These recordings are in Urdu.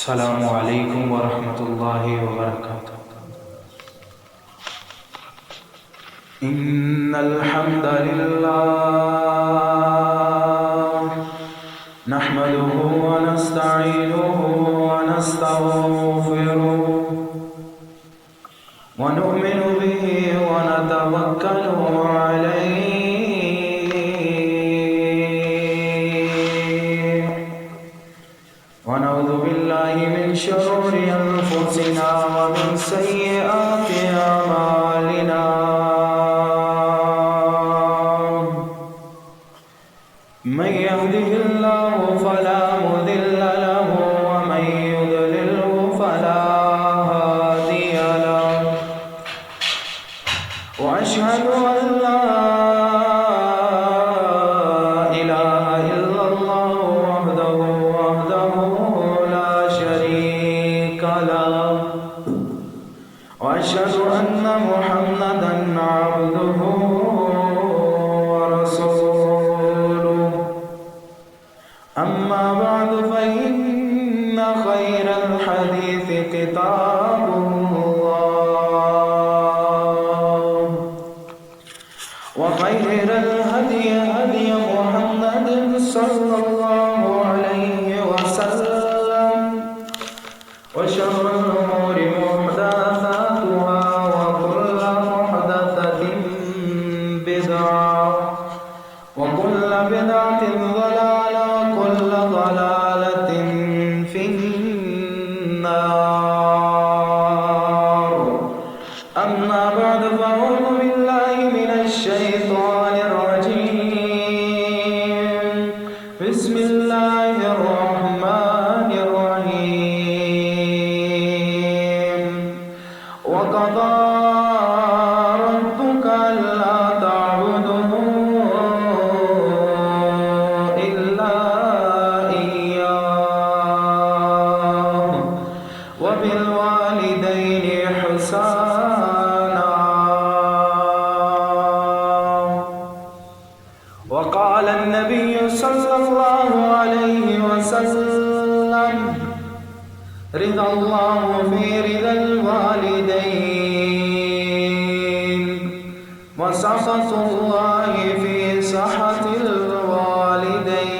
السلام علیکم ورحمۃ اللہ وبرکاتہ۔ ان الحمد للہ نحمده ونستعینه ونستغفره ونؤمن به ونتوکل علیہ ونعوذ باللہ من شرور انفسنا ومن سیئات اعمالنا من يهده الله فلا مضل له ومن يضلله فلا هادي له وأشهد أن لا إله إلا الله وحده لا شريك له وأشهد أن محمدا عبده ورسوله أما بعد فإن خير الحديث كتاب الله وخير الهدي هدي محمد صلى الله عليه وسلم وشر الأمور محدثاتها وكل محدثة بدعة وكل بدعة ضلالة وكل ضلالة في النار أما بعد فأعوذ بالله من الشيطان الرجيم بسم الله الرحمن الرحيم وقضى ربك ألا تعبدوا إلا إياه وبالوالدين إحسانا وقال النبي صلى الله عليه وسلم رضا الله في رضا الوالدين وسخط الله في سخط الوالدين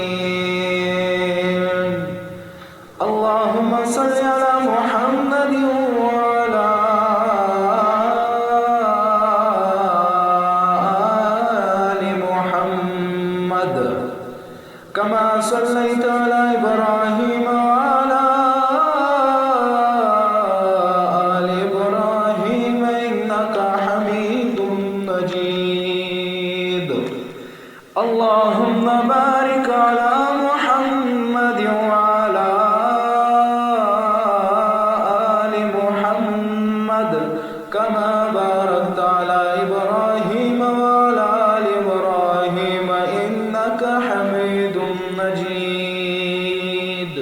اللهم صل على محمد وعلى آل محمد كما صليت على إبراهيم وعلى آل إبراهيم إنك حميد مجيد اللهم بارك على محمد وعلى آل محمد كما باركت على إبراهيم وعلى آل إبراهيم إنك حميد مجيد۔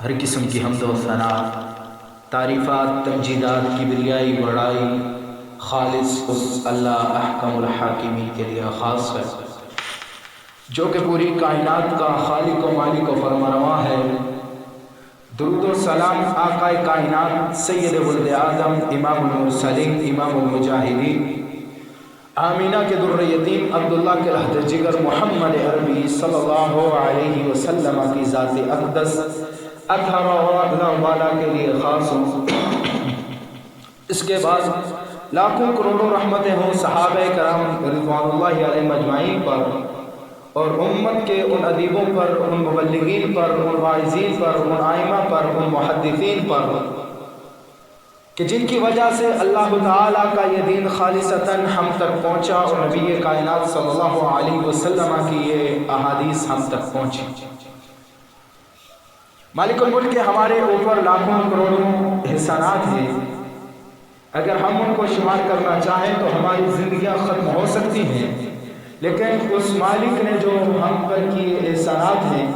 ہر قسم کی حمد و ثنا، تعریفات، تمجیدات، کبریائی، بڑائی خالص اس اللہ احکم الحاکمین کے لیے خاص ہے جو کہ پوری کائنات کا خالق و مالک و فرمانروا ہے۔ درود و سلام آقا کائنات سید ولد آدم، امام المرسلین، امام المجاہدین، آمینہ کے در یتیم، عبداللہ کے لحد جگر، محمد عربی صلی اللہ علیہ وسلم کی ذات اقدس اطہر و اقدام والا کے لیے خاص ہوں۔ اس کے بعد لاکھوں کروڑوں رحمتیں ہوں صحابہ کرام رضوان اللہ علیہ مجمعین پر اور امت کے ان ادیبوں پر، ان مبلغین پر، ان واعظین پر، ان ائمہ پر، ان محدثین پر کہ جن کی وجہ سے اللہ تعالیٰ کا یہ دین خالصتاً ہم تک پہنچا اور نبی کائنات صلی اللہ علیہ وسلم کی یہ احادیث ہم تک پہنچی۔ مالک الملک کے ہمارے اوپر لاکھوں کروڑوں احسانات ہیں، اگر ہم ان کو شمار کرنا چاہیں تو ہماری زندگیاں ختم ہو سکتی ہیں، لیکن اس مالک نے جو ہم پر کیے احسانات ہیں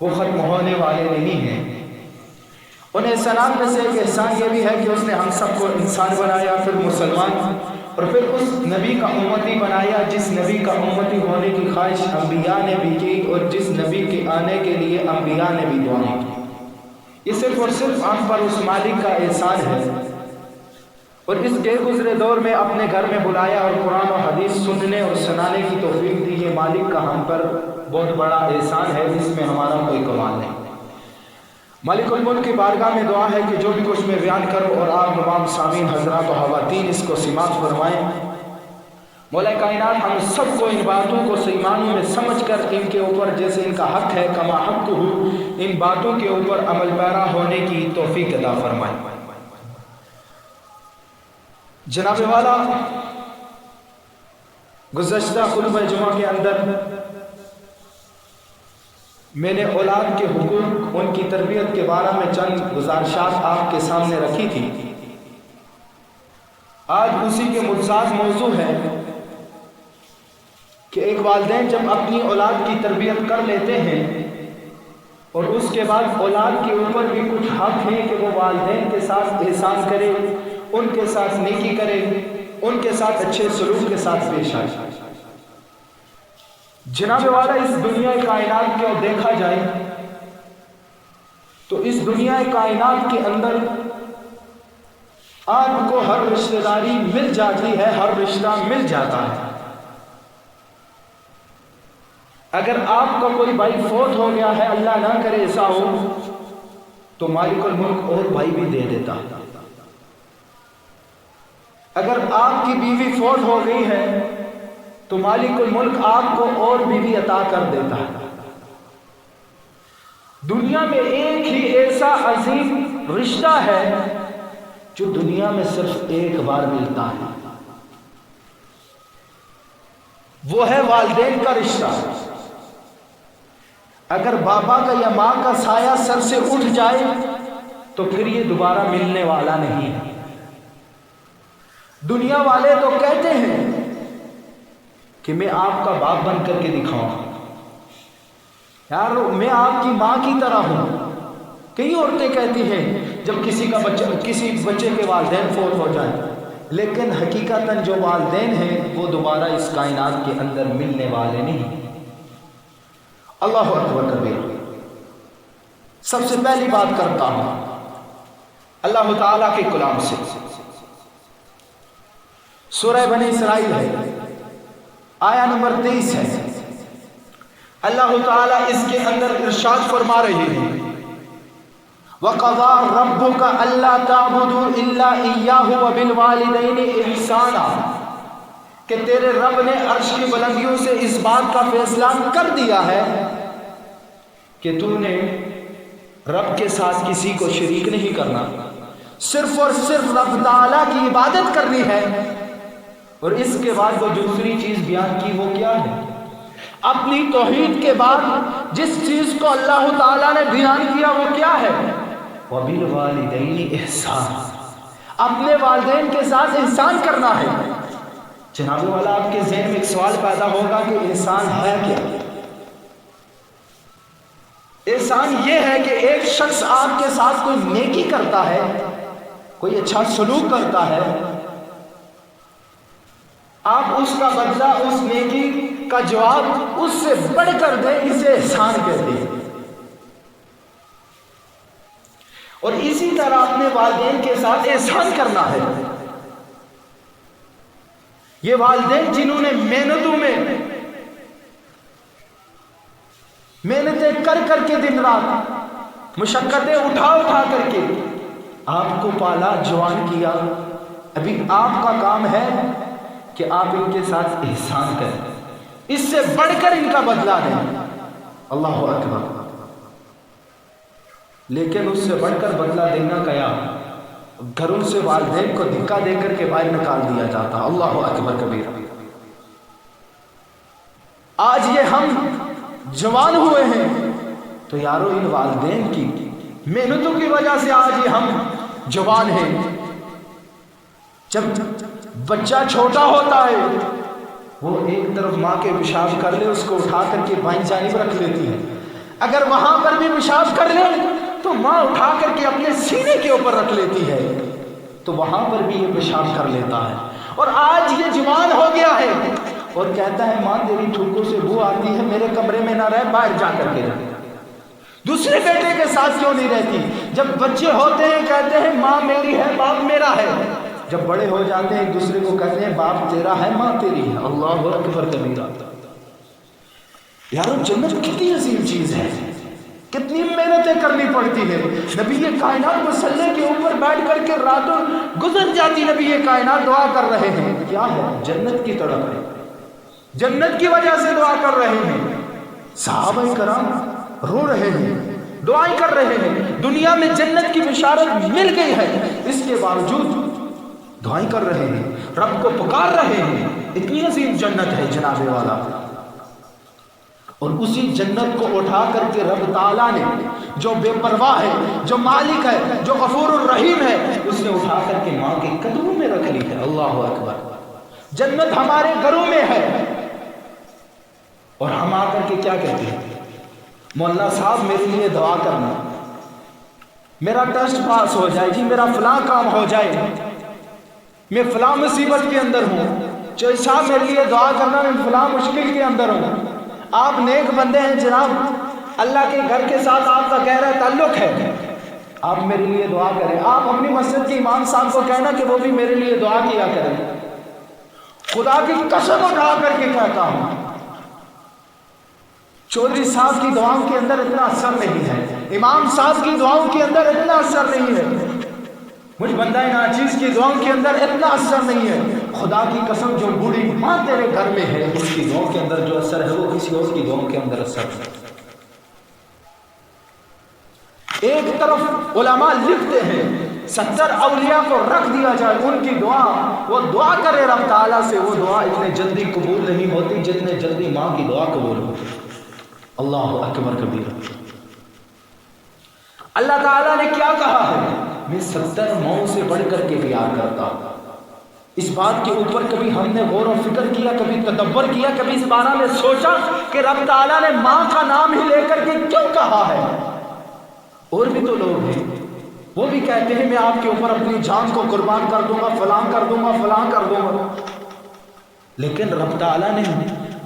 وہ ختم ہونے والے نہیں ہیں۔ ان احسانات میں سے ایک احسان یہ بھی ہے کہ اس نے ہم سب کو انسان بنایا، پھر مسلمان اور پھر اس نبی کا امتی بنایا جس نبی کا امتی ہونے کی خواہش انبیاء نے بھی کی اور جس نبی کے آنے کے لیے انبیاء نے بھی دعائیں کی۔ یہ صرف اور صرف ہم پر اس مالک کا احسان ہے، اور اس گئے گزرے دور میں اپنے گھر میں بلایا اور قرآن و حدیث سننے اور سنانے کی توفیق دی۔ یہ مالک کا ہم پر بہت بڑا احسان ہے، اس میں ہمارا کوئی کمال نہیں۔ مالک الملک کی بارگاہ میں دعا ہے کہ جو بھی کچھ میں بیان کروں اور آپ تمام سامعین حضرات و خواتین اس کو سماعت فرمائیں۔ مولا کائنات ہم سب کو ان باتوں کو صحیح معنوں میں سمجھ کر ان کے اوپر جیسے ان کا حق ہے کما حق ہو، ان باتوں کے اوپر عمل پیرا ہونے کی توفیق عطا فرمائے۔ جناب والا، گزشتہ خطبہ جمعہ کے اندر میں نے اولاد کے حقوق، ان کی تربیت کے بارے میں چند گزارشات آپ کے سامنے رکھی تھی۔ آج اسی کے متضاد موضوع ہے کہ ایک والدین جب اپنی اولاد کی تربیت کر لیتے ہیں اور اس کے بعد اولاد کے اوپر بھی کچھ حق ہے کہ وہ والدین کے ساتھ احسان کرے، ان کے ساتھ نیکی کرے، ان کے ساتھ اچھے سلوک کے ساتھ پیش آئے۔ جناب والا، اس دنیا کائنات کو دیکھا جائے تو اس دنیا کائنات کے اندر آپ کو ہر رشتہ داری مل جاتی ہے، ہر رشتہ مل جاتا ہے۔ اگر آپ کا کوئی بھائی فوت ہو گیا ہے، اللہ نہ کرے ایسا ہو، تو مالک الملک اور بھائی بھی دے دیتا ہے۔ اگر آپ کی بیوی فوت ہو گئی ہے تو مالک الملک آپ کو اور بیوی عطا کر دیتا ہے۔ دنیا میں ایک ہی ایسا عظیم رشتہ ہے جو دنیا میں صرف ایک بار ملتا ہے، وہ ہے والدین کا رشتہ۔ اگر بابا کا یا ماں کا سایہ سر سے اٹھ جائے تو پھر یہ دوبارہ ملنے والا نہیں ہے۔ دنیا والے تو کہتے ہیں کہ میں آپ کا باپ بن کر کے دکھاؤں، یار میں آپ کی ماں کی طرح ہوں۔ کئی عورتیں کہتی ہیں جب کسی بچے کے والدین فوت ہو جائیں، لیکن حقیقتاً جو والدین ہیں وہ دوبارہ اس کائنات کے اندر ملنے والے نہیں۔ اللہ اکبر کبیر۔ سب سے پہلی بات کرتا ہوں اللہ تعالیٰ کے کلام سے، سورہ بنی اسرائیل ہے، آیا نمبر 23 ہے۔ اللہ تعالیٰ اس کے اندر ارشاد فرما رہے ہیں، وَقَضَىٰ رَبُّكَ أَلَّا تَعْبُدُوا إِلَّا إِيَّاهُ وَبِالْوَالِدَيْنِ إِحْسَانًا، کہ تیرے رب نے عرش کی بلندیوں سے اس بات کا فیصلہ کر دیا ہے کہ تو نے رب کے ساتھ کسی کو شریک نہیں کرنا، صرف اور صرف رب تعالیٰ کی عبادت کرنی ہے۔ اور اس کے بعد وہ دوسری چیز بیان کی، وہ کیا ہے؟ اپنی توحید کے بعد جس چیز کو اللہ تعالیٰ نے بیان کیا وہ کیا ہے؟ وَبِالْوَالِدَيْنِ إِحْسَانًا، اپنے والدین کے ساتھ احسان کرنا ہے۔ جناب والا، آپ کے ذہن میں ایک سوال پیدا ہوگا کہ احسان ہے کیا؟ احسان یہ ہے کہ ایک شخص آپ کے ساتھ کوئی نیکی کرتا ہے، کوئی اچھا سلوک کرتا ہے، آپ اس کا بدلہ، اس نیکی کا جواب اس سے بڑھ کر دیں، اسے احسان کہتے ہیں۔ اور اسی طرح اپنے والدین کے ساتھ احسان کرنا ہے۔ یہ والدین جنہوں نے محنتیں کر کر کے دن رات مشقتیں اٹھا کر کے آپ کو پالا، جوان کیا، ابھی آپ کا کام ہے کہ آپ ان کے ساتھ احسان کریں، اس سے بڑھ کر ان کا بدلہ دیں۔ اللہ اکبر۔ لیکن اس سے بڑھ کر بدلہ دینا کیا؟ گھروں سے والدین کو دھکا دے کر کے باہر نکال دیا جاتا۔ اللہ اکبر کبیر۔ آج یہ ہم جوان ہوئے ہیں تو یارو ان والدین کی محنتوں کی وجہ سے آج یہ ہم جوان ہیں۔ جب بچہ چھوٹا ہوتا ہے وہ ایک طرف ماں کے پیشاب کر لے، اس کو اٹھا کر کے بائیں جانب رکھ لیتی ہے۔ اگر وہاں پر بھی پیشاب کر لے تو ماں اٹھا کر کے اپنے سینے کے اوپر رکھ لیتی ہے، تو وہاں پر بھی یہ پیشاب کر لیتا ہے۔ اور آج یہ جوان ہو گیا ہے اور کہتا ہے ماں تیری تھوکوں سے بو آتی ہے، میرے کمرے میں نہ رہ، باہر جا کر کے رہ۔ دوسرے بیٹے کے ساتھ کیوں نہیں رہتی؟ جب بچے ہوتے ہیں کہتے ہیں ماں میری ہے، باپ میرا ہے، جب بڑے ہو جاتے ہیں ایک دوسرے کو کہتے ہیں باپ تیرا ہے، ماں تیری ہے۔ اللہ اکبر کبیرہ۔ یارو جنت کتنی عظیم چیز ہے، کتنی محنتیں کرنی پڑتی ہے۔ نبی کائنات مسلح کے اوپر بیٹھ کر کے راتوں گزر جاتی، نبی کائنات دعا کر رہے ہیں، کیا ہے؟ جنت کی تڑپ ہے، جنت کی وجہ سے دعا کر رہے ہیں۔ صحابہ کرام رو رہے ہیں، دعائیں کر رہے ہیں، دنیا میں جنت کی بشارت مل گئی ہے، اس کے باوجود دعائیں کر رہے ہیں، رب کو پکار رہے ہیں۔ اتنی عظیم جنت ہے جناب والا، اور اسی جنت کو اٹھا کر کے رب تعالیٰ نے جو بے پرواہ ہے، جو مالک ہے، جو غفور الرحیم ہے، اس نے اٹھا کر کے ماں کے قدموں میں رکھ لی ہے۔ اللہ اکبر۔ جنت ہمارے گھروں میں ہے، اور ہم آ کر کے کیا کہتے ہیں؟ مولانا صاحب میرے لیے دعا کرنا، میرا ٹیسٹ پاس ہو جائے، جی میرا فلاں کام ہو جائے، میں فلاں مصیبت کے اندر ہوں، چوہی صاحب میرے لیے دعا کرنا، میں فلاں مشکل کے اندر ہوں۔ آپ نیک بندے ہیں جناب، اللہ کے گھر کے ساتھ آپ کا گہرا تعلق ہے، آپ میرے لیے دعا کریں۔ آپ اپنی مسجد کے امام صاحب کو کہنا کہ وہ بھی میرے لیے دعا کیا کریں۔ خدا کی قسم اٹھا کر کے کہتا ہوں، چودھری صاحب کی دعاؤں کے اندر اتنا اثر نہیں ہے، امام صاحب کی دعاؤں کے اندر اتنا اثر نہیں ہے، مجھ بندہ ناچیز کی دعاؤں کے اندر اتنا اثر نہیں ہے۔ خدا کی قسم جو بوڑھی ماں تیرے گھر میں ہے، اس کی دعاؤں کے اندر جو اثر ہے وہ کسی اور کی دعاؤں کے اندر اثر ہے۔ ایک طرف علماء لکھتے ہیں 70 اولیاء کو رکھ دیا جائے، ان کی دعا، وہ دعا کرے رب تعالیٰ سے، وہ دعا اتنے جلدی قبول نہیں ہوتی جتنے جلدی ماں کی دعا قبول ہوتی۔ اللہ اکبر کبیرہ۔ اللہ تعالیٰ نے کیا کہا ہے؟ میں 70 ماؤں سے بڑھ کر کے پیار کرتا ہوں۔ اس بات کے اوپر کبھی ہم نے غور و فکر کیا، کبھی تدبر کیا، کبھی اس بارے میں سوچا کہ رب تعالیٰ نے ماں کا نام ہی لے کر کے کیوں کہا ہے؟ اور بھی تو لوگ ہیں، وہ بھی کہتے ہیں میں آپ کے اوپر اپنی جان کو قربان کر دوں گا، فلاں کر دوں گا، فلاں کر دوں گا، لیکن رب تعالیٰ نے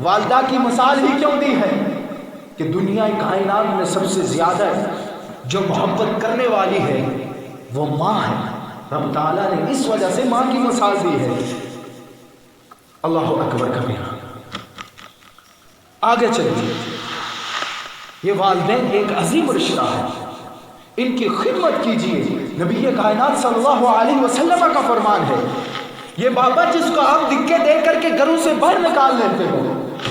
والدہ کی مثال ہی کیوں دی ہے کہ دنیا کائنات میں سب سے زیادہ جو محبت کرنے والی ہے وہ ماں ہے۔ رب تعالیٰ نے اس وجہ سے ماں کی مثال دی ہے۔ اللہ اکبر کبیرہ۔ آگے چلیے، یہ والدین ایک عظیم رشتہ ہے، ان کی خدمت کیجیے۔ نبی کائنات صلی اللہ علیہ وسلم کا فرمان ہے، یہ بابا جس کو آپ دکے دے کر کے گھروں سے باہر نکال لیتے ہو،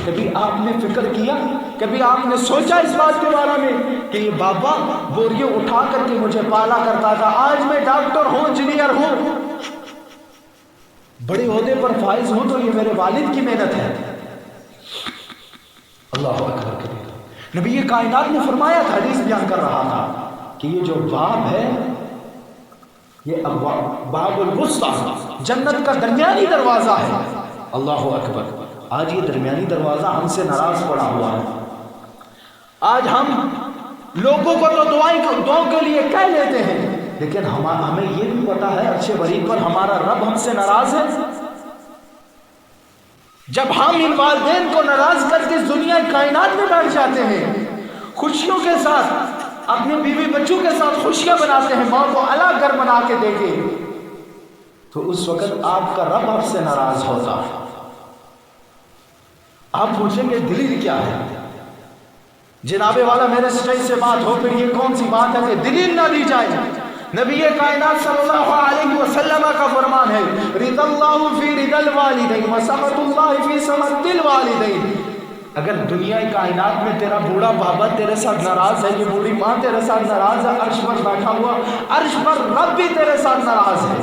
کبھی آپ نے فکر کیا، کبھی آپ نے سوچا اس بات کے بارے میں کہ یہ بابا بوریوں اٹھا کر کے مجھے پالا کرتا تھا، آج میں ڈاکٹر ہوں، انجینئر ہوں، بڑے عہدے پر فائز ہوں، تو یہ میرے والد کی محنت ہے۔ اللہ اکبر کبیرہ۔ نبی کائنات نے فرمایا تھا، حدیث بیان کر رہا تھا کہ یہ جو باب ہے یہ باب الوسطی، جنت کا درمیانی دروازہ ہے۔ اللہ اکبر۔ آج یہ درمیانی دروازہ ہم سے ناراض پڑا ہوا ہے۔ آج ہم لوگوں کو تو دعاؤں کے لیے کہہ لیتے ہیں، لیکن ہمیں یہ بھی پتا ہے اچھے بری پر ہمارا رب ہم سے ناراض ہے۔ جب ہم ان والدین کو ناراض کر کے دنیا کائنات میں بیٹھ جاتے ہیں، خوشیوں کے ساتھ اپنے بیوی بچوں کے ساتھ خوشیاں مناتے ہیں، ماں کو الگ گھر بنا کے دے کے، تو اس وقت آپ کا رب آپ سے ناراض ہوتا ہے۔ آپ پوچھیں گے دلیل کیا ہے؟ جناب والا میرے سٹیج سے بات ہو، پھر یہ کون سی بات ہے کہ دلیل نہ دی جائے؟ نبی کائنات صلی اللہ علیہ وسلم کا فرمان ہے، رضا اللہ فی رضا الوالدین وسخط اللہ فی سخط الوالدین۔ اگر دنیا کائنات میں تیرا بوڑھا بابا تیرے ساتھ ناراض ہے، یہ بوڑھی ماں تیرے ساتھ ناراض ہے، عرش پر بیٹھا ہوا عرش پر رب بھی تیرے ساتھ ناراض ہے،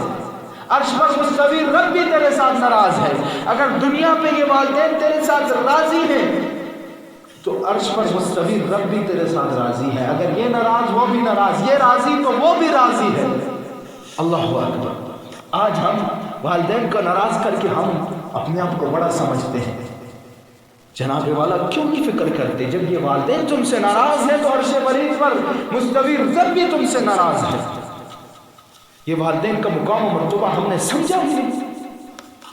عرش پر مستوی رب بھی تیرے ساتھ ناراض ہے۔ اگر دنیا پہ یہ والدین تیرے ساتھ راضی ہیں تو عرش پر مستوی رب بھی تیرے ساتھ راضی ہے۔ اگر یہ ناراض وہ بھی ناراض، یہ راضی تو وہ بھی راضی ہے۔ اللہ اکبر۔ آج ہم والدین کو ناراض کر کے ہم اپنے آپ کو بڑا سمجھتے ہیں۔ جناب والا کیوں نہیں فکر کرتے؟ جب یہ والدین تم سے ناراض ہیں تو عرش بری پر مستوی رب بھی تم سے ناراض ہے۔ یہ والدین کا مقام و مرتبہ ہم نے سمجھا ہی نہیں۔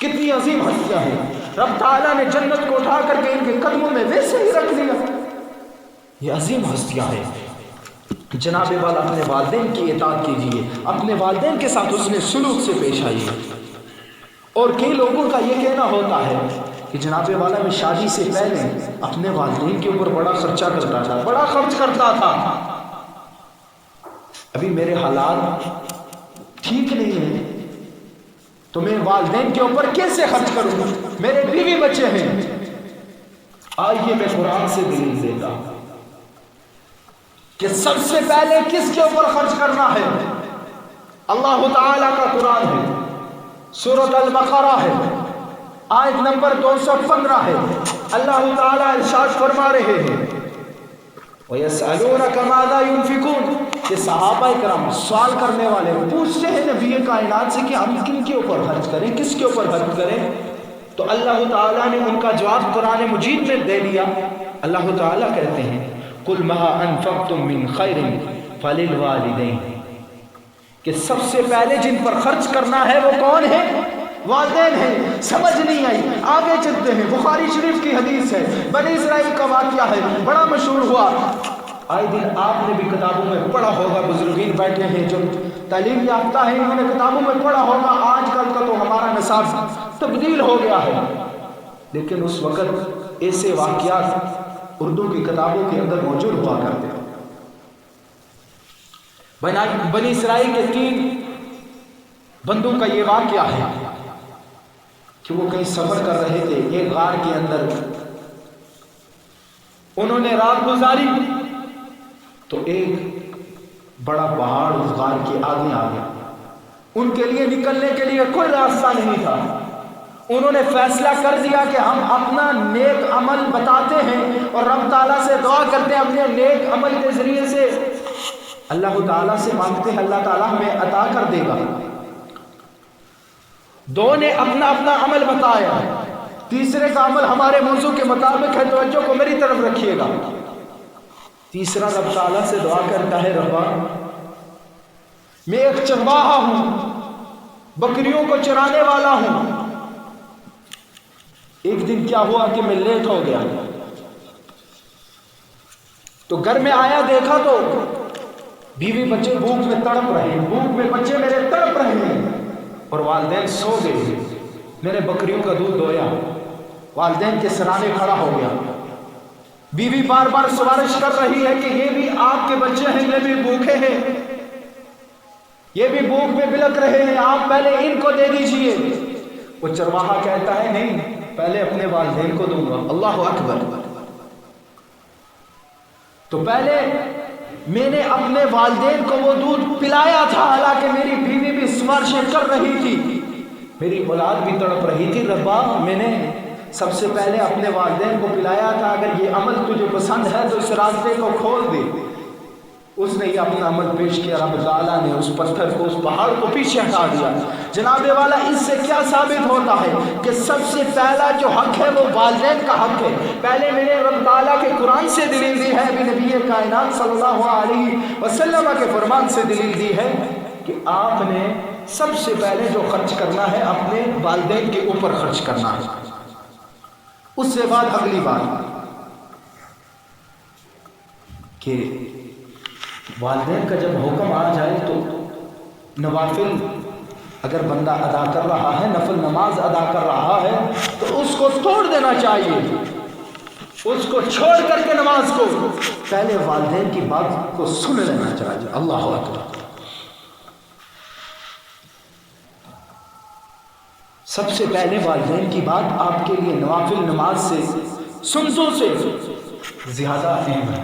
کتنی عظیم ہستیاں ہیں، رب تعالیٰ نے جنت کو اٹھا کر کے ان کے قدموں میں ویسے ہی رکھ دیا. یہ عظیم ہستیاں ہیں. جناب والا اپنے والدین کی اطاعت کیجیے، اپنے والدین کے ساتھ حسن سلوک سے پیش آئیے. اور کئی لوگوں کا یہ کہنا ہوتا ہے کہ جناب والا میں شادی سے پہلے اپنے والدین کے اوپر بڑا خرچہ کرتا تھا، بڑا خرچ کرتا تھا. ابھی میرے حالات ٹھیک نہیں ہیں تو میں والدین کے اوپر کیسے خرچ کروں؟ میرے بیوی بچے ہیں. آئیے میں قرآن سے دلیل دیتا ہوں کہ سب سے پہلے کس کے اوپر خرچ کرنا ہے. اللہ تعالیٰ کا قرآن ہے، سورۃ البقرہ ہے، آیت نمبر 215 ہے. اللہ تعالیٰ ارشاد فرما رہے ہیں وَيَسْأَلُونَكَ مَاذَا يُنْفِقُونَ، کہ صحابہ کرام سوال کرنے والے پوچھتے ہیں نبی کائنات سے کہ ہم کن کے اوپر خرچ کریں، کس کے اوپر خرچ کریں. تو اللہ تعالیٰ نے ان کا جواب قرآن مجید میں دے دیا. اللہ تعالیٰ کہتے ہیں قُلْ مَا أَنفَقْتُم مِّن خَيْرٍ فَلِلْوَالِدَيْنِ، کہ سب سے پہلے جن پر خرچ کرنا ہے وہ کون ہے؟ والدین ہیں. سمجھ نہیں آئی، آگے چلتے ہیں. بخاری شریف کی حدیث ہے، بنی اسرائیل کا واقعہ ہے، بڑا مشہور ہوا. آئے دن آپ نے بھی کتابوں میں پڑھا ہوگا، بزرگین بیٹھے ہیں جو تعلیم یافتہ ہیں انہوں نے کتابوں میں پڑھا ہوگا. آج کل کا تو ہمارا نصاب تبدیل ہو گیا ہے، لیکن اس وقت ایسے واقعات اردو کی کتابوں کے اندر موجود ہوا کرتے ہیں. بنی اسرائیل کے 3 بندوں کا یہ واقعہ ہے کہ وہ کہیں سفر کر رہے تھے، ایک غار کے اندر انہوں نے رات گزاری تو ایک بڑا پہاڑ اس غار کے آگے آ گیا. ان کے لیے نکلنے کے لیے کوئی راستہ نہیں تھا. انہوں نے فیصلہ کر دیا کہ ہم اپنا نیک عمل بتاتے ہیں اور رب تعالیٰ سے دعا کرتے ہیں، اپنے نیک عمل کے ذریعے سے اللہ تعالیٰ سے مانگتے ہیں، اللہ تعالیٰ ہمیں عطا کر دے گا. 2 نے اپنا اپنا عمل بتایا، تیسرے کا عمل ہمارے موضوع کے مطابق ہے، توجہ کو میری طرف رکھیے گا. تیسرا رب تعالیٰ سے دعا کرتا ہے ربا میں ایک چرواہا ہوں، بکریوں کو چرانے والا ہوں. ایک دن کیا ہوا کہ میں لیٹ ہو گیا تو گھر میں آیا، دیکھا تو بیوی بچے بھوک میں تڑپ رہے ہیں، بھوک میں بچے میرے تڑپ رہے ہیں اور والدین سو گئے. میں نے بکریوں کا دودھ دویا، والدین کے سرانے کھڑا ہو گیا. بیوی بار بار سفارش کر رہی ہے کہ یہ بھی آپ کے بچے ہیں، یہ بھی بھوکے ہیں، یہ بھی بھوک میں بلک رہے ہیں، آپ پہلے ان کو دے دیجئے. وہ چرواہا کہتا ہے نہیں، پہلے اپنے والدین کو دوں گا. اللہ اکبر. تو پہلے میں نے اپنے والدین کو وہ دودھ پلایا تھا، حالانکہ میری بیوی بھی سفارشیں کر رہی تھی، میری اولاد بھی تڑپ رہی تھی. ربا میں نے سب سے پہلے اپنے والدین کو پلایا تھا، اگر یہ عمل تجھے پسند ہے تو اس راستے کو کھول دے. اس نے یہ اپنا عمل پیش کیا، رب تعالیٰ نے اس پتھر کو، اس پہاڑ کو پیچھے ہٹا دیا. جناب والا اس سے کیا ثابت ہوتا ہے کہ سب سے پہلا جو حق ہے وہ والدین کا حق ہے. پہلے میں نے رب تعالیٰ کے قرآن سے دلیل دی ہے، ابھی نبی کائنات صلی اللہ علیہ وسلم کے فرمان سے دلیل دی ہے کہ آپ نے سب سے پہلے جو خرچ کرنا ہے اپنے والدین کے اوپر خرچ کرنا ہے. اس سے بعد اگلی بات کہ والدین کا جب حکم آ جائے تو نوافل اگر بندہ ادا کر رہا ہے، نفل نماز ادا کر رہا ہے تو اس کو توڑ دینا چاہیے، اس کو چھوڑ کر کے نماز کو پہلے والدین کی بات کو سن لینا چاہیے. اللہ اکبر. سب سے پہلے والدین کی بات آپ کے لیے نوافل نماز سے سنتوں سے زیادہ اہم ہے.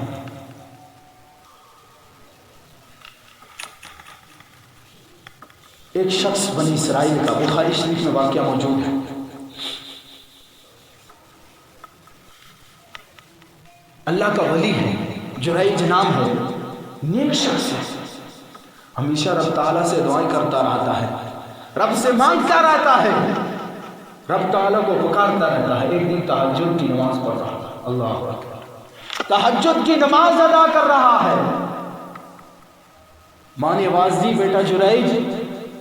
ایک شخص بنی اسرائیل کا، بخاری شریف میں واقعہ موجود ہے، اللہ کا ولی ہے، جریج نام ہے، نیک شخص ہے، ہمیشہ رب تعالیٰ سے دعائیں کرتا رہتا ہے، رب سے مانگتا رہتا ہے، رب تعالیٰ کو پکارتا رہتا ہے. ایک دن تہجد کی نماز پڑھ رہا تھا. اللہ اکبر. تہجد کی نماز ادا کر رہا ہے. ماں نے آواز دی، بیٹا جریج.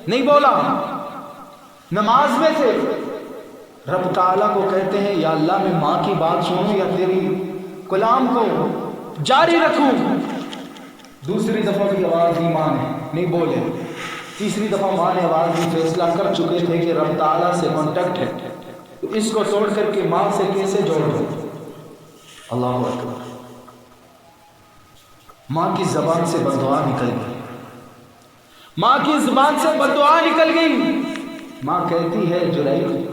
نہیں بولا، نماز میں تھے. رب تعالیٰ کو کہتے ہیں یا اللہ میں ماں کی بات سنوں یا تیری کلام کو جاری رکھوں؟ دوسری دفعہ بھی آواز دی ماں نے نہیں بولے، تیسری دفعہ ماں نے آواز دی، فیصلہ کر چکے تھے کہ رب تعالیٰ سے کانٹیکٹ ہے تو اس کو توڑ کر کے ماں سے کیسے جوڑ دو؟ اللہ اکبر، ماں کی زبان سے بددعا نکل گئی، ماں کی زبان سے بددعا نکل گئی۔ ماں کہتی ہے جریج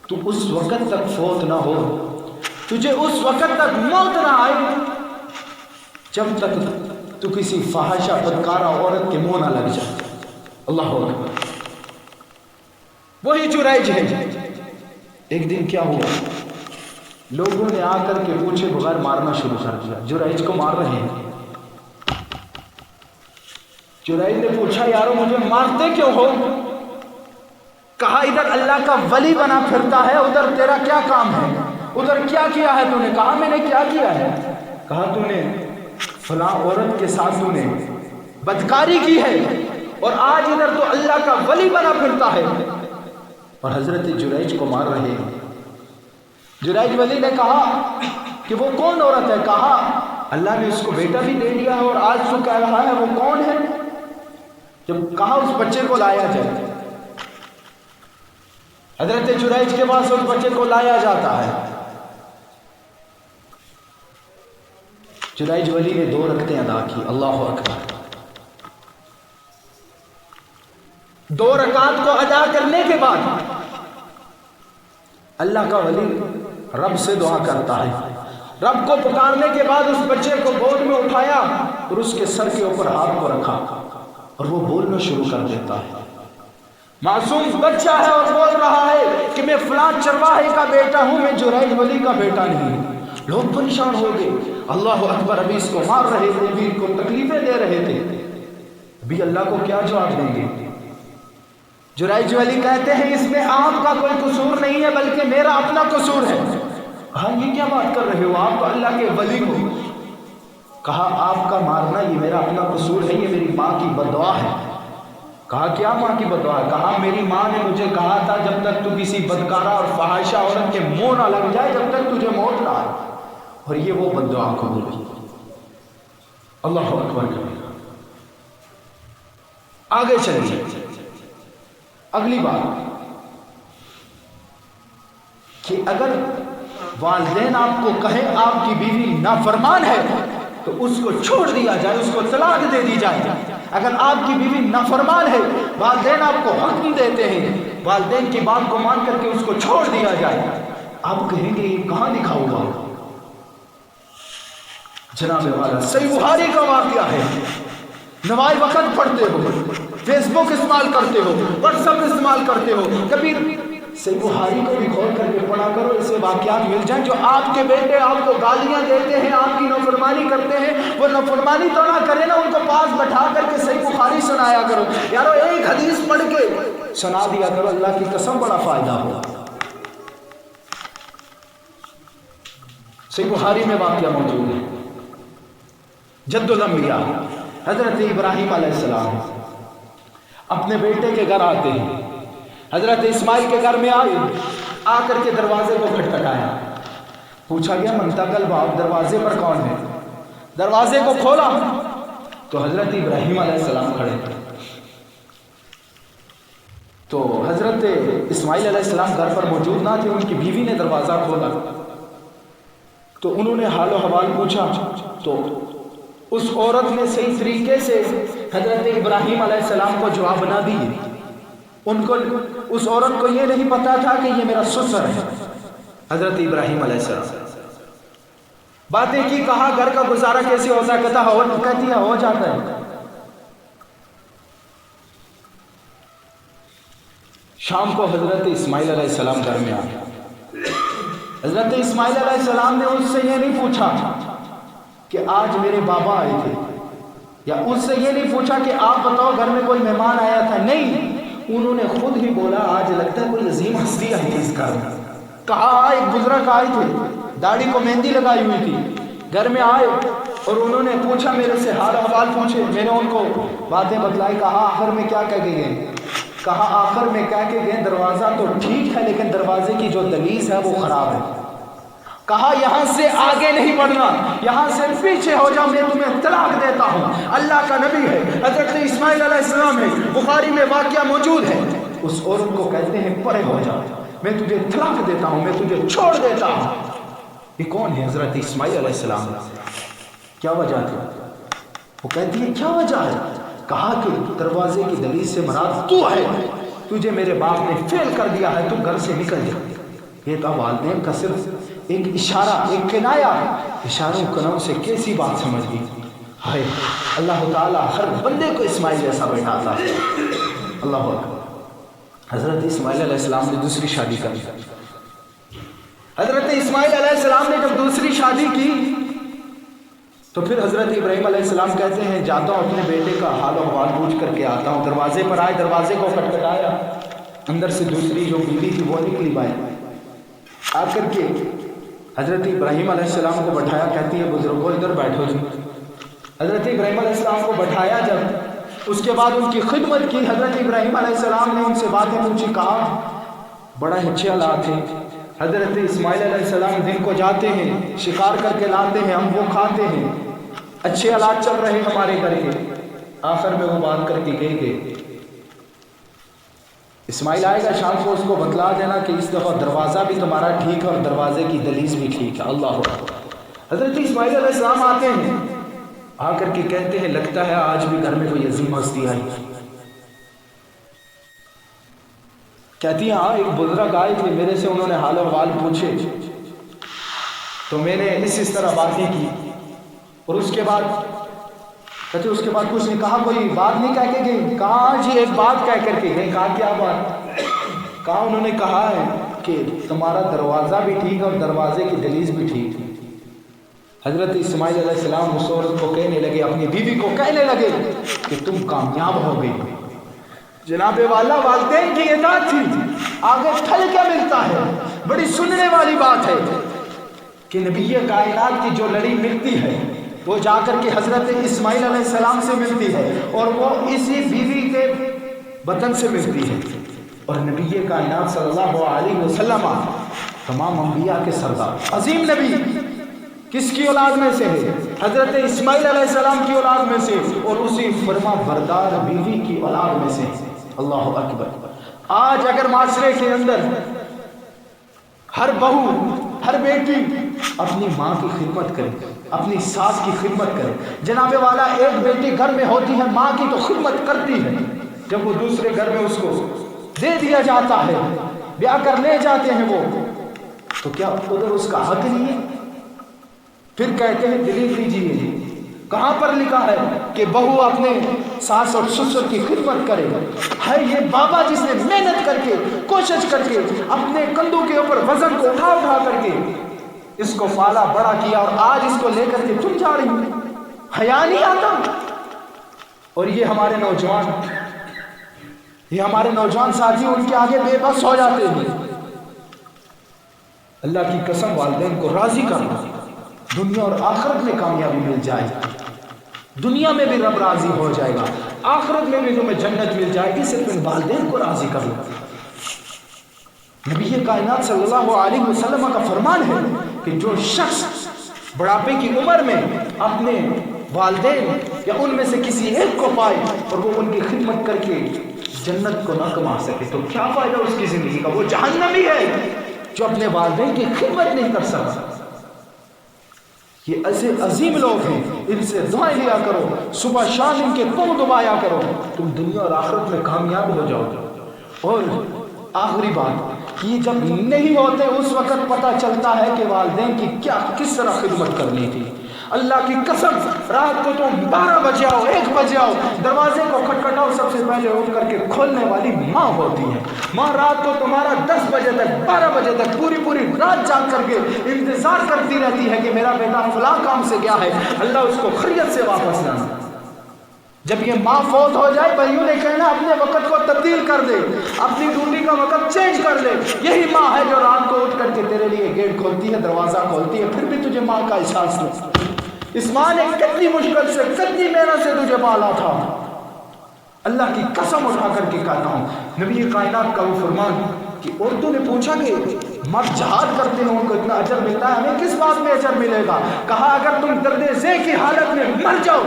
تو اس وقت تک فوت نہ ہو، تجھے اس وقت تک موت نہ آئے جب تک تو کسی فاحشہ بدکارہ عورت کے منہ نہ لگ جائے۔ اللہ اکبر، وہی جریج ہے۔ ایک دن کیا ہوا، لوگوں نے آ کر کے پوچھے بغیر مارنا شروع کر دیا، جریج کو مار رہے ہیں۔ جریج نے پوچھا یارو مجھے مارتے کیوں ہو؟ کہا ادھر اللہ کا ولی بنا پھرتا ہے، ادھر تیرا کیا کام ہے؟ ادھر کیا کیا ہے تو نے؟ کہا میں نے کیا کیا ہے؟ کہا تو نے فلاں عورت کے ساتھ تو نے بدکاری کی ہے اور آج ادھر تو اللہ کا ولی بنا پھرتا ہے اور حضرت جریج کو مار رہے ہیں۔ جریج ولی نے کہا کہ وہ کون عورت ہے؟ کہا اللہ نے اس کو بیٹا بھی دے دیا ہے اور آج تو کہہ رہا ہے وہ کون ہے؟ جب کہا اس بچے کو لایا جائے، حضرت جریج کے پاس اس بچے کو لایا جاتا ہے۔ جریج ولی نے 2 رکعتیں ادا کی، اللہ اکبر۔ 2 رکعات کو ادا کرنے کے بعد اللہ کا ولی رب سے دعا کرتا ہے، رب کو پکارنے کے بعد اس بچے کو گود میں اٹھایا اور اس کے سر کے اوپر ہاتھ کو رکھا اور وہ بولنا شروع کر دیتا ہے۔ معصوم بچہ ہے اور بول رہا ہے کہ میں فلاں چرواہے کا بیٹا ہوں، میں جریج ولی کا بیٹا نہیں ہوں۔ لوگ پریشان ہو گئے، اللہ اکبر، ابھی اس کو مار رہے تھے، ابھی کو تکلیفیں دے رہے تھے، ابھی اللہ کو کیا جواب دیں گے؟ جریج ولی کہتے ہیں اس میں آپ کا کوئی قصور نہیں ہے بلکہ میرا اپنا قصور ہے۔ کہا یہ کیا بات کر رہے ہو، آپ تو اللہ کے ولی ہو۔ کہا آپ کا مارنا یہ میرا اپنا قصور ہے، یہ میری ماں کی بددعا ہے۔ کہا کیا ماں کی بددعا ہے؟ کہا میری ماں نے مجھے کہا تھا جب تک تو کسی بدکارہ اور فاحشہ عورت کے منہ نہ لگ جائے جب تک تجھے موت نہ آئے، اور یہ وہ بددعا قبول کی۔ اللہ اکبر کبیرہ۔ آگے چلیے، اگلی بات کہ اگر والدین آپ کو کہیں آپ کی بیوی نافرمان ہے تو اس کو چھوڑ دیا جائے، اس کو طلاق دے دی جائے۔ اگر آپ کی بیوی نافرمان ہے، والدین آپ کو حکم دیتے ہیں، والدین کی بات کو مان کر کے اس کو چھوڑ دیا جائے، آپ کہیں گے یہ کہاں لکھا ہوا؟ جناب والا صحیح بخاری کا واقعہ ہے۔ نماز وقت پڑھتے ہو، فیس بک استعمال کرتے ہو، واٹس ایپ استعمال کرتے ہو، کبھی صحیح بخاری کو بھی کھول کر کے پڑھا کرو، اسے واقعات مل جائیں جو آپ کے بیٹے آپ کو گالیاں دیتے ہیں، آپ کی نافرمانی کرتے ہیں، وہ نافرمانی تو نہ کرے نا، ان کو پاس بٹھا کر کے صحیح بخاری سنایا کرو یارو، ایک حدیث پڑھ کے سنا دیا کرو، اللہ کی قسم بڑا فائدہ ہوگا۔ صحیح بخاری میں واقعہ موجود ہے، جد الانبیاء حضرت ابراہیم علیہ السلام اپنے بیٹے کے گھر آتے ہیں، حضرت اسماعیل کے گھر میں آئے، آ کر کے دروازے کو کھٹکھٹایا، پوچھا گیا منتقل باب دروازے پر کون ہے؟ دروازے کو کھولا تو حضرت ابراہیم علیہ السلام کھڑے تھے۔ تو حضرت اسماعیل علیہ السلام گھر پر موجود نہ تھے، ان کی بیوی نے دروازہ کھولا تو انہوں نے حال و حوال پوچھا تو اس عورت نے صحیح طریقے سے حضرت ابراہیم علیہ السلام کو جواب نہ دیے۔ ان کو اس عورت کو یہ نہیں پتا تھا کہ یہ میرا سسر ہے حضرت ابراہیم علیہ السلام۔ باتیں کی، کہا گھر کا گزارا کیسے ہوتا ہے؟ کہتی ہے ہو جاتا ہے۔ شام کو حضرت اسماعیل علیہ السلام گھر میں آئے، حضرت اسماعیل علیہ السلام نے اس سے یہ نہیں پوچھا کہ آج میرے بابا آئے تھے، یا اس سے یہ نہیں پوچھا کہ آپ بتاؤ گھر میں کوئی مہمان آیا تھا، نہیں، انہوں نے خود ہی بولا آج لگتا ہے کوئی عظیم ہستی آئی تھی اس گھر میں۔ کہا ایک بزرگ آئے تھے، داڑھی کو مہندی لگائی ہوئی تھی، گھر میں آئے اور انہوں نے پوچھا، میرے سے حال احوال پوچھے، میں نے ان کو باتیں بتلائی، کہا آخر میں کیا کہہ کے گئے؟ کہا آخر میں کہہ کے گئے دروازہ تو ٹھیک ہے لیکن دروازے کی جو دہلیز ہے وہ خراب ہے. کہا یہاں سے آگے نہیں بڑھنا، یہاں سے پیچھے ہو جاؤ، میں تمہیں طلاق دیتا ہوں. اللہ کا نبی ہے، حضرت اسماعیل علیہ السلام ہے، بخاری میں واقعہ موجود ہے. اس عورت کو کہتے ہیں پرے ہو جا، میں تجھے طلاق دیتا ہوں، میں تجھے چھوڑ دیتا ہوں. یہ کون ہے؟ حضرت اسماعیل علیہ السلام. کیا وجہ تھی؟ وہ کہتی ہے کیا وجہ ہے؟ کہا کہ دروازے کی دہلیز سے مراد تو ہے، تجھے میرے باپ نے فیل کر دیا ہے، تو گھر سے نکل جا. یہ تھا والدین کا صرف ایک اشارہ، ایک کنایا. اشاروں کنوں سے کیسی بات سمجھ گئی. ہائے اللہ تعالیٰ ہر بندے کو اسماعیل جیسا بیٹھاتا ہے. اللہ اکبر. حضرت اسماعیل علیہ السلام نے دوسری شادی کر لی. حضرت اسماعیل علیہ السلام نے جب دوسری شادی کی تو پھر حضرت ابراہیم علیہ السلام کہتے ہیں جاتا ہوں اپنے بیٹے کا حال و احوال پوچھ کر کے آتا ہوں. دروازے پر آئے، دروازے کو کھٹکھٹایا، اندر سے دوسری جو بیوی تھی وہ نکلی باہر. آ کر کے حضرت ابراہیم علیہ السلام کو بٹھایا، کہتی ہے بزرگوں ادھر بیٹھو جی. حضرت ابراہیم علیہ السلام کو بٹھایا، جب اس کے بعد ان کی خدمت کی، حضرت ابراہیم علیہ السلام نے ان سے باتیں پوچھی. کہا بڑا اچھے حالات ہیں. حضرت اسماعیل علیہ السلام دن کو جاتے ہیں، شکار کر کے لاتے ہیں، ہم وہ کھاتے ہیں، اچھے حالات چل رہے ہمارے گھر کے. آخر میں وہ بات کر کے گئے کہ اسماعیل آئے گا شام کو، اس کو بتلا دینا کہ اس دفعہ دروازہ بھی تمہارا ٹھیک ہے اور دروازے کی دہلیز بھی ٹھیک ہے. اللہ اکبر. حضرت اسماعیل علیہ السلام آتے ہیں، آ کر کے کہتے ہیں لگتا ہے آج بھی گھر میں کوئی عظیم ہستی آئی. کہتی ہیں ہاں ایک بزرگ آئے تھے میرے سے، انہوں نے حال و احوال پوچھے تو میں نے اس طرح باتیں کی. اور اس کے بعد کہتے اس کے بعد کچھ نہیں کہا، کوئی بات نہیں کہہ کے گئی. کہا جی ایک بات کہہ کر کے گئی. کہا کیا بات؟ کہا انہوں نے کہا ہے کہ تمہارا دروازہ بھی ٹھیک ہے اور دروازے کی دہلیز بھی ٹھیک ہے. حضرت اسماعیل علیہ السلام اس عورت کو کہنے لگے، اپنی بیوی کو کہنے لگے کہ تم کامیاب ہو گئی. جناب والا والدین کی اطاعت تھی، آگے پھل کیا ملتا ہے؟ بڑی سننے والی بات ہے کہ نبی کائنات کی جو لڑی ملتی ہے وہ جا کر کے حضرت اسماعیل علیہ السلام سے ملتی ہے اور وہ اسی بیوی کے وطن سے ملتی ہے. اور نبی کائنات صلی اللہ علیہ وسلم تمام انبیاء کے سردار، عظیم نبی کس کی اولاد میں سے ہے؟ حضرت اسماعیل علیہ السلام کی اولاد میں سے، اور اسی فرما بردار بیوی کی اولاد میں سے. اللہ اکبر. آج اگر معاشرے کے اندر ہر بہو، ہر بیٹی اپنی ماں کی خدمت کرے، اپنی ساس کی خدمت کرے. جناب والا ایک بیٹی گھر میں ہوتی ہے، ماں کی تو خدمت کرتی ہے، جب وہ دوسرے گھر میں اس کو دے دیا جاتا ہے، بیاہ کر لے جاتے ہیں وہ، تو کیا ادھر اس کا حق نہیں ہے؟ پھر کہتے ہیں دلیل دیجیے کہاں پر لکھا ہے کہ بہو اپنے ساس اور سسر کی خدمت کرے؟ ہے یہ بابا جس نے محنت کر کے، کوشش کر کے، اپنے کندھوں کے اوپر وزن کو اٹھا اٹھا کر کے اس کو پالا بڑا کیا، اور آج اس کو لے کر کے تم جا رہی ہو. حیا نہیں آتا؟ اور یہ ہمارے نوجوان ساتھی ان کے آگے بے بس ہو جاتے ہیں. اللہ کی قسم والدین کو راضی کرنا، دنیا اور آخرت میں کامیابی مل جائے گی. دنیا میں بھی رب راضی ہو جائے گا، آخرت میں بھی تمہیں جنت مل جائے گی. صرف ان والدین کو راضی کر لو. نبی کائنات صلی اللہ علیہ وسلم کا فرمان ہے کہ جو شخص بڑھاپے کی عمر میں اپنے والدین یا ان میں سے کسی ایک کو پائے اور وہ ان کی خدمت کر کے جنت کو نہ کما سکے تو کیا فائدہ اس کی زندگی کا؟ وہ جہنمی ہے جو اپنے والدین کی خدمت نہیں کر سکتا. یہ ایسے عظیم لوگ ہیں، ان سے دعائیں لیا کرو، صبح شام ان کے پاؤں دبایا کرو، تم دنیا اور آخرت میں کامیاب ہو جاؤ گے. اور آخری بات، یہ جب نہیں ہوتے اس وقت پتہ چلتا ہے کہ والدین کی کس طرح خدمت کرنی تھی. اللہ کی قسم، رات کو تم 12 بجے آؤ، 1 بجے آؤ، دروازے کو کھٹکھٹاؤ، سب سے پہلے اٹھ کر کے کھولنے والی ماں ہوتی ہے. ماں رات کو تمہارا 10 بجے تک، 12 بجے تک پوری رات جاگ کر کے انتظار کرتی رہتی ہے کہ میرا بیٹا فلاں کام سے گیا ہے، اللہ اس کو خیریت سے واپس لانا. جب یہ ماں فوت ہو جائے، بھائیوں نے کہنا اپنے وقت کو تبدیل کر دے، اپنی ڈیوٹی کا وقت چینج کر لے. یہی ماں ہے جو رات کو اٹھ کر کے تیرے لیے گیٹ کھولتی ہے، دروازہ کھولتی ہے، پھر بھی تجھے ماں کا احساس نہیں. اس ماں نے کتنی مشکل سے، کتنی محنت سے تجھے پالا تھا. اللہ کی قسم اٹھا کر کے کہتا ہوں، نبی کائنات کا وہ فرمان کہ عورتوں نے پوچھا کہ مرد جہاد کرتے ہیں ان کو اتنا اجر ملتا ہے، ہمیں کس بات میں اجر ملے گا؟ کہا اگر تم درد ذی کی حالت میں مر جاؤ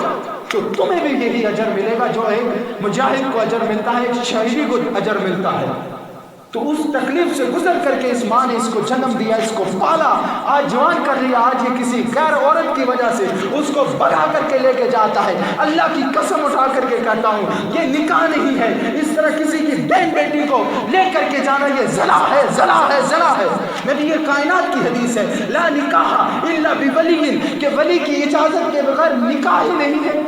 تو تمہیں بھی یہی اجر ملے گا جو ایک مجاہد کو اجر ملتا ہے، ایک شہیدی کو اجر ملتا ہے۔ تو اس تکلیف سے گزر کر کے اس ماں نے اس کو جنم دیا، اس کو پالا، آج جوان کر لیا، آج یہ کسی غیر عورت کی وجہ سے اس کو بڑھا کر کے لے کے جاتا ہے۔ اللہ کی قسم اٹھا کر کے کہتا ہوں یہ نکاح نہیں ہے، اس طرح کسی کی بہن بیٹی کو لے کر کے جانا یہ زنا ہے، زنا ہے، زنا ہے۔ نبی کائنات کی حدیث ہے لا نکاح الا بولی، کہ ولی کی اجازت کے بغیر نکاح ہی نہیں ہے۔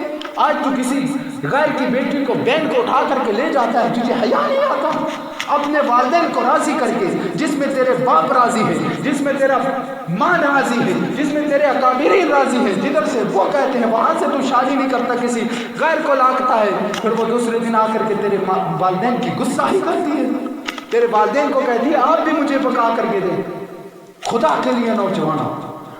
آج تو کسی غیر کی بیٹی کو بہن کو اٹھا کر کے لے جاتا ہے، تجھے حیا نہیں آتا؟ اپنے والدین کو راضی کر کے، جس میں تیرے باپ راضی ہے، جس میں تیرا ماں راضی ہے، جس میں تیرے اکابرین راضی ہے، جدھر سے وہ کہتے ہیں وہاں سے تو شادی نہیں کرتا، کسی غیر کو لاتا ہے، پھر وہ دوسرے دن آ کر کے تیرے والدین کی غصہ ہی کرتی ہے، تیرے والدین کو کہتی ہے آپ بھی مجھے پکا کر کے دیں۔ خدا کے لیے نوجوانوں،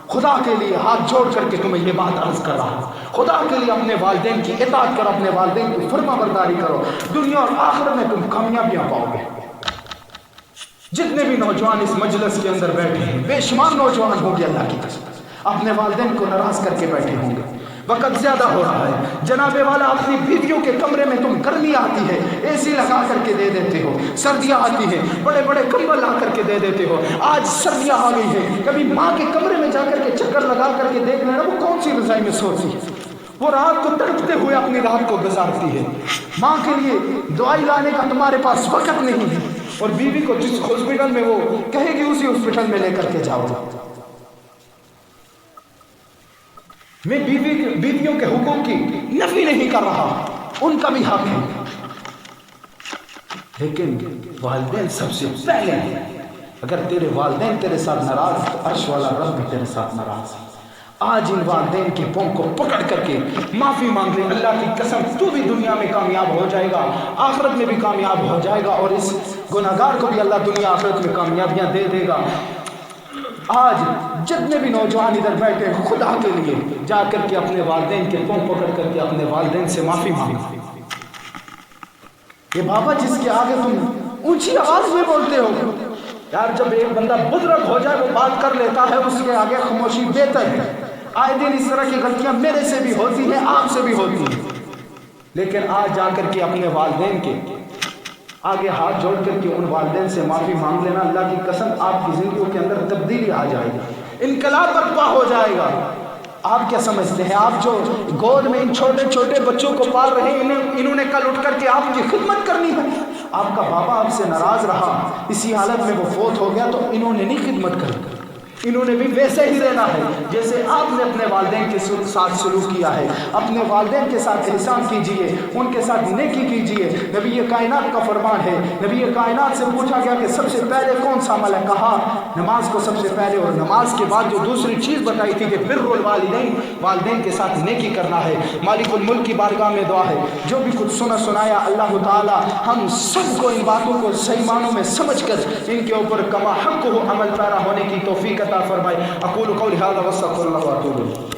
خدا کے لیے ہاتھ جوڑ کر کے تمہیں یہ بات عرض کر رہا ہوں، خدا کے لیے اپنے والدین کی اطاعت کرو، اپنے والدین کی فرما برداری کرو، دنیا اور آخرت میں تم کامیابیاں پاؤ گے۔ جتنے بھی نوجوان اس مجلس کے اندر بیٹھے ہیں، بے شمار نوجوان ہوں گے اللہ کی قسم، اپنے والدین کو ناراض کر کے بیٹھے ہوں گے۔ وقت زیادہ ہو رہا ہے جناب والا، اپنی بیویوں کے کمرے میں تم گرمی آتی ہے اے سی لگا کر کے دے دیتے ہو، سردیاں آتی ہیں بڑے بڑے کمبل لا کر کے دے دیتے ہو، آج سردیاں آ گئی ہیں، کبھی ماں کے کمرے میں جا کر کے چکر لگا کر کے دیکھ لینا وہ کون سی رضائی میں سوتی ہے، وہ رات کو تڑپتے ہوئے اپنی رات کو گزارتی ہے، ماں کے لیے دوائی لانے کا تمہارے پاس وقت نہیں ہے، اور بیوی کو جس ہاسپٹل میں وہ کہے گی اسی ہاسپٹل میں لے کر کے جاؤ۔ میں بیویوں کے حقوق کی نفی نہیں کر رہا، ان کا بھی حق ہے، لیکن والدین سب سے پہلے ہیں۔ اگر تیرے والدین تیرے ساتھ ناراض تو عرش والا رب بھی تیرے ساتھ ناراض ہے۔ آج ان والدین کے پاؤں کو پکڑ کر کے معافی مانگ لے، اللہ کی قسم تو بھی دنیا میں کامیاب ہو جائے گا، آخرت میں بھی کامیاب ہو جائے گا، اور اس گناہگار کو بھی اللہ دنیا آخرت میں کامیابیاں دے دے گا۔ آج جتنے بھی نوجوان ادھر بیٹھے خدا کے لیے جا کر کے اپنے والدین کے پاؤں پکڑ کر کے اپنے والدین سے معافی مانگو۔ یہ بابا جس کے آگے تم اونچی آواز میں بولتے ہو، یار جب ایک بندہ بزرگ ہو جائے وہ بات کر لیتا ہے، اس کے آگے خاموشی بہتر ہے۔ آئے دن اس طرح کی غلطیاں میرے سے بھی ہوتی ہیں، آپ سے بھی ہوتی ہیں، لیکن آج جا کر کے اپنے والدین کے آگے ہاتھ جوڑ کر کے ان والدین سے معافی مانگ لینا، اللہ کی قسم آپ کی زندگیوں کے اندر تبدیلی آ جائے گی، انقلاب برپا ہو جائے گا۔ آپ کیا سمجھتے ہیں، آپ جو گود میں ان چھوٹے چھوٹے بچوں کو پال رہے ہیں، انہوں نے کل اٹھ کر کے آپ کی خدمت کرنی ہے؟ آپ کا بابا آپ سے ناراض رہا، اسی حالت میں وہ فوت ہو گیا تو انہوں نے نہیں خدمت کری، انہوں نے بھی ویسے ہی رہنا ہے جیسے آپ نے اپنے والدین کے ساتھ سلوک کیا ہے۔ اپنے والدین کے ساتھ احسان کیجئے، ان کے ساتھ نیکی کیجئے۔ نبی کائنات کا فرمان ہے، نبی کائنات سے پوچھا گیا کہ سب سے پہلے کون سا عمل ہے؟ کہا نماز کو سب سے پہلے، اور نماز کے بعد جو دوسری چیز بتائی تھی کہ بر الوالدین، والدین کے ساتھ نیکی کرنا ہے۔ مالک الملک کی بارگاہ میں دعا ہے، جو بھی کچھ سنایا اللہ تعالی ہم سب کو ان باتوں کو صحیح معنوں میں سمجھ کر ان کے اوپر کما حق ہو عمل پیرا ہونے کی توفیق عطا فرمائے۔ اقول قولی ھذا واستغفر اللہ واتوب الیہ۔